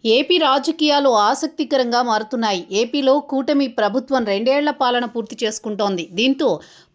AP రాజకీయాలు ఆసక్తికరంగా మారుతున్నాయి. ఏపీలో కూటమి ప్రభుత్వం 2 ఏళ్ల పాలన పూర్తి చేసుకుంటోంది. దీంతో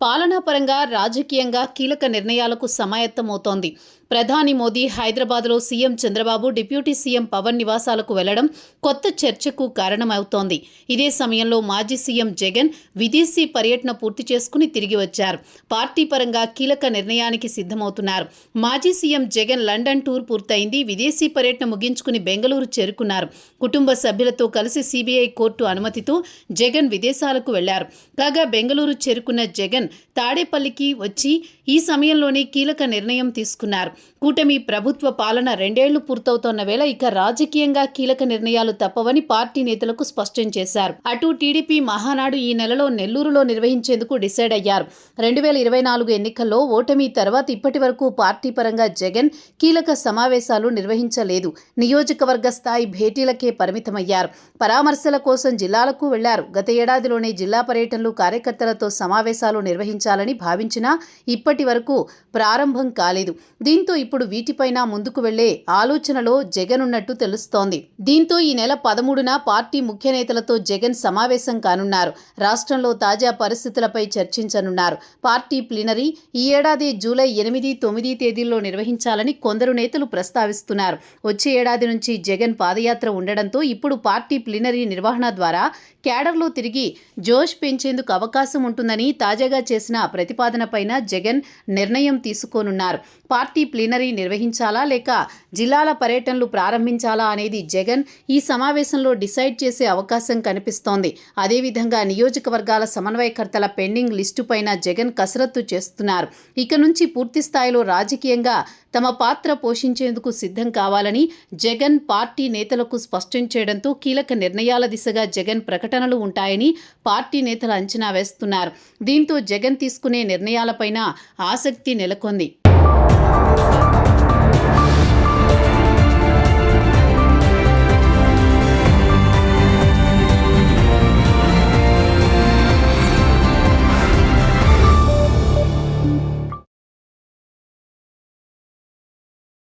పాలనాపరంగా, రాజకీయంగా కీలక నిర్ణయాలకు సమాయత్తమవుతోంది. ప్రధాని మోదీ హైదరాబాద్లో CM Chandrababu, deputy CM Pawan నివాసాలకు వెళ్లడం కొత్త చర్చకు కారణమవుతోంది. ఇదే సమయంలో మాజీ సీఎం జగన్ విదేశీ పర్యటన పూర్తి చేసుకుని తిరిగి వచ్చారు. పార్టీ పరంగా కీలక నిర్ణయానికి సిద్ధమవుతున్నారు. మాజీ సీఎం జగన్ లండన్ టూర్ పూర్తయింది. విదేశీ పర్యటన ముగించుకుని బెంగళూరు చేరుకున్నారు. కుటుంబ సభ్యులతో కలిసి సిబిఐ కోర్టు అనుమతితో జగన్ విదేశాలకు వెళ్లారు. కాగా బెంగళూరు చేరుకున్న జగన్ తాడేపల్లికి వచ్చి ఈ సమయంలోనే కీలక నిర్ణయం తీసుకున్నారు. కూటమి ప్రభుత్వ పాలన 2 ఏళ్లు పూర్తవుతోన్న వేళ ఇక రాజకీయంగా కీలక నిర్ణయాలు తప్పవని పార్టీ నేతలకు స్పష్టం చేశారు. అటు టీడీపీ మహానాడు ఈ నెలలో నెల్లూరులో నిర్వహించేందుకు డిసైడ్ అయ్యారు. 2024 ఎన్నికల్లో ఓటమి తర్వాత ఇప్పటి వరకు పార్టీ పరంగా జగన్ కీలక సమావేశాలు నిర్వహించలేదు. నియోజకవర్గ స్థాయి భేటీలకే పరిమితమయ్యారు. పరామర్శల కోసం జిల్లాలకు వెళ్లారు. గత ఏడాదిలోనే జిల్లా పర్యటనలు, కార్యకర్తలతో సమావేశాలు నిర్వహించాలని భావించినా ఇప్పటి వరకు ప్రారంభం కాలేదు. దీంతో ఇప్పుడు వీటిపైన ముందుకు వెళ్లే ఆలోచనలో జగన్ ఉన్నట్టు తెలుస్తోంది. దీంతో ఈ నెల 13న పార్టీ ముఖ్య నేతలతో జగన్ సమావేశం కానున్నారు. రాష్ట్రంలో తాజా పరిస్థితులపై చర్చించనున్నారు. పార్టీ ప్లీనరీ ఈ ఏడాది జూలై 8, 9 తేదీల్లో నిర్వహించాలని కొందరు నేతలు ప్రస్తావిస్తున్నారు. వచ్చే ఏడాది నుంచి జగన్ పాదయాత్ర ఉండడంతో ఇప్పుడు పార్టీ ప్లీనరీ నిర్వహణ ద్వారా క్యాడర్లో తిరిగి జోష్ పెంచేందుకు అవకాశం ఉంటుందని తాజాగా చేసిన ప్రతిపాదనపైన జగన్ నిర్ణయం తీసుకోనున్నారు. పార్టీ ప్లీనరీ నిర్వహించాలా లేక జిల్లాల పర్యటనలు ప్రారంభించాలా అనేది జగన్ ఈ సమావేశంలో డిసైడ్ చేసే అవకాశం కనిపిస్తోంది. అదేవిధంగా నియోజకవర్గాల సమన్వయకర్తల పెండింగ్ లిస్టు పైన జగన్ కసరత్తు చేస్తున్నారు. ఇక నుంచి పూర్తి స్థాయిలో రాజకీయంగా తమ పాత్ర పోషించేందుకు సిద్ధం కావాలని జగన్ పార్టీ నేతలకు స్పష్టం చేయడంతో కీలక నిర్ణయాల దిశగా జగన్ ప్రకటనలు ఉంటాయని పార్టీ నేతలు అంచనా వేస్తున్నారు. దీంతో జగన్ తీసుకునే నిర్ణయాలపైన ఆసక్తి నెలకొంది.